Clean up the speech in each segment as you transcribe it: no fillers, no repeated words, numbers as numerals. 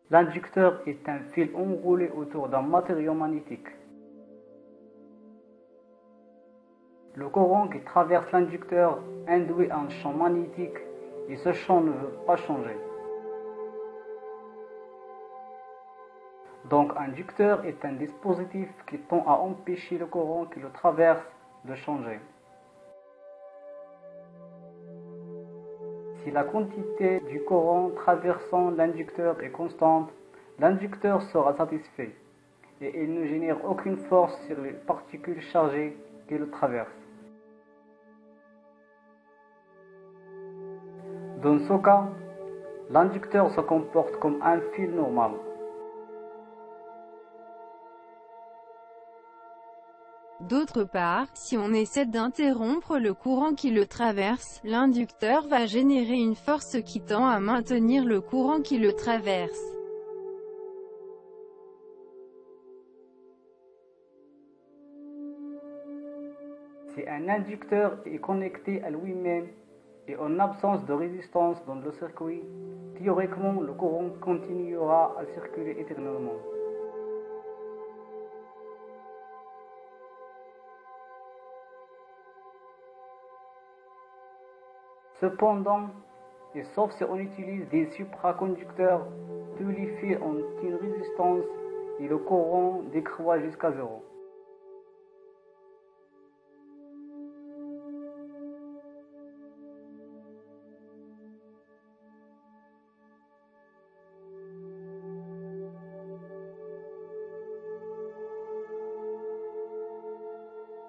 L'inducteur est un fil enroulé autour d'un matériau magnétique. Le courant qui traverse l'inducteur induit un champ magnétique et ce champ ne veut pas changer. Donc, un inducteur est un dispositif qui tend à empêcher le courant qui le traverse de changer. Si la quantité du courant traversant l'inducteur est constante, l'inducteur sera satisfait et il ne génère aucune force sur les particules chargées qui le traversent. Dans ce cas, l'inducteur se comporte comme un fil normal. D'autre part, si on essaie d'interrompre le courant qui le traverse, l'inducteur va générer une force qui tend à maintenir le courant qui le traverse. Si un inducteur est connecté à lui-même et en absence de résistance dans le circuit, théoriquement le courant continuera à circuler éternellement. Cependant, et sauf si on utilise des supraconducteurs, tous les fils ont une résistance et le courant décroît jusqu'à zéro.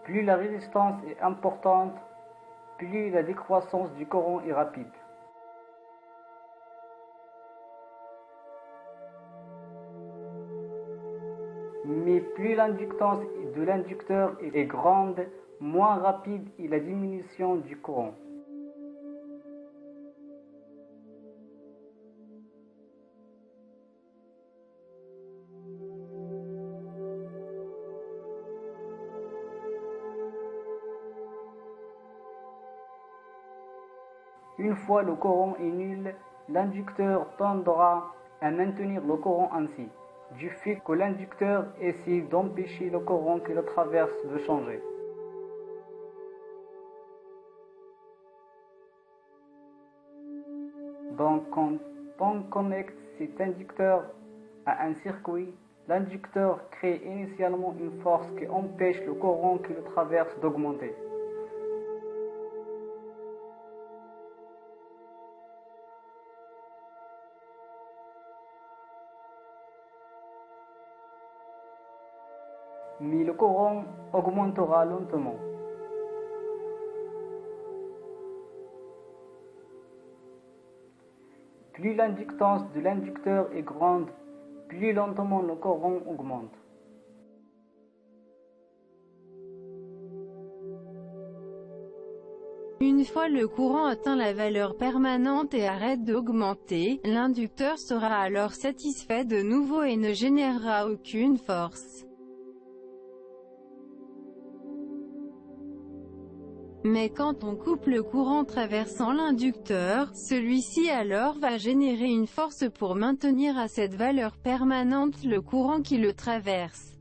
Plus la résistance est importante, plus la décroissance du courant est rapide. Mais plus l'inductance de l'inducteur est grande, moins rapide est la diminution du courant. Une fois le courant est nul, l'inducteur tendra à maintenir le courant ainsi, du fait que l'inducteur essaie d'empêcher le courant qui le traverse de changer. Donc quand on connecte cet inducteur à un circuit, l'inducteur crée initialement une force qui empêche le courant qui le traverse d'augmenter. Mais le courant augmentera lentement. Plus l'inductance de l'inducteur est grande, plus lentement le courant augmente. Une fois le courant atteint la valeur permanente et arrête d'augmenter, l'inducteur sera alors satisfait de nouveau et ne générera aucune force. Mais quand on coupe le courant traversant l'inducteur, celui-ci alors va générer une force pour maintenir à cette valeur permanente le courant qui le traverse.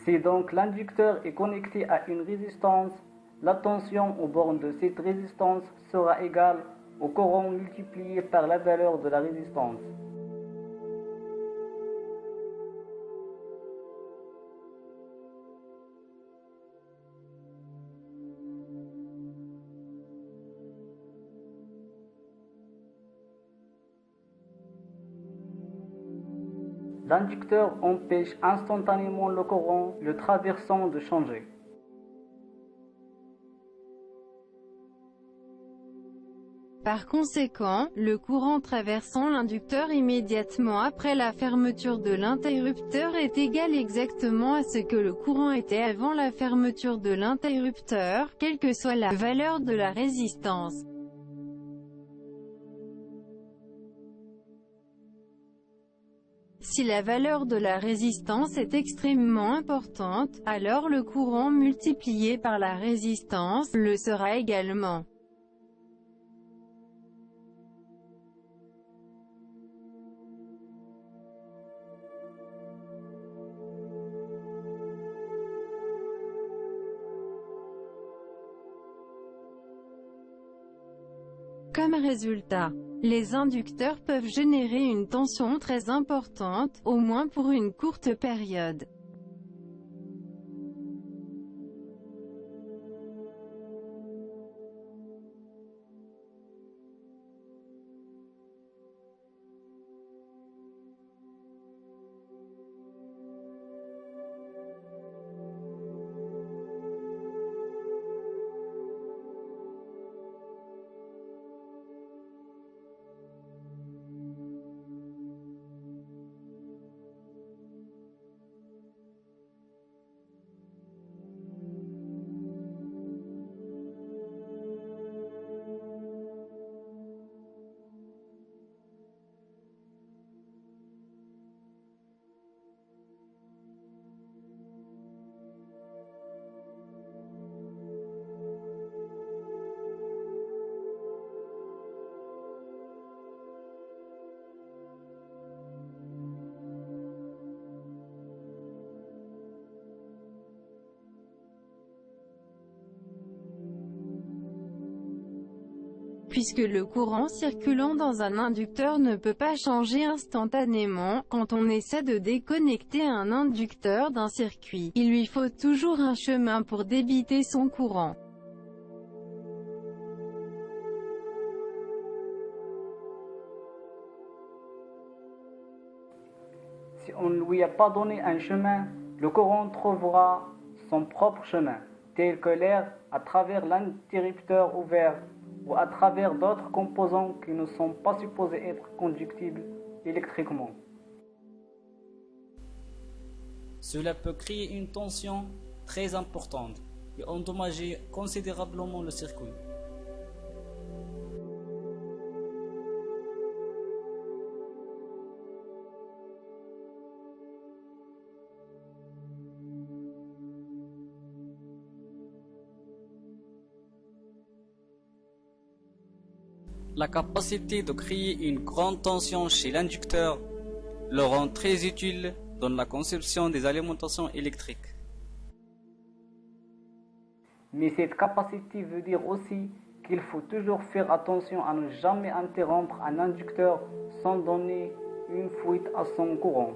Si donc l'inducteur est connecté à une résistance, la tension aux bornes de cette résistance sera égale au courant multiplié par la valeur de la résistance. L'inducteur empêche instantanément le courant le traversant de changer. Par conséquent, le courant traversant l'inducteur immédiatement après la fermeture de l'interrupteur est égal exactement à ce que le courant était avant la fermeture de l'interrupteur, quelle que soit la valeur de la résistance. Si la valeur de la résistance est extrêmement importante, alors le courant multiplié par la résistance le sera également. Comme résultat, les inducteurs peuvent générer une tension très importante, au moins pour une courte période. Puisque le courant circulant dans un inducteur ne peut pas changer instantanément, quand on essaie de déconnecter un inducteur d'un circuit, il lui faut toujours un chemin pour débiter son courant. Si on ne lui a pas donné un chemin, le courant trouvera son propre chemin, tel que l'air à travers l'interrupteur ouvert ou à travers d'autres composants qui ne sont pas supposés être conductibles électriquement. Cela peut créer une tension très importante et endommager considérablement le circuit. La capacité de créer une grande tension chez l'inducteur le rend très utile dans la conception des alimentations électriques. Mais cette capacité veut dire aussi qu'il faut toujours faire attention à ne jamais interrompre un inducteur sans donner une fuite à son courant.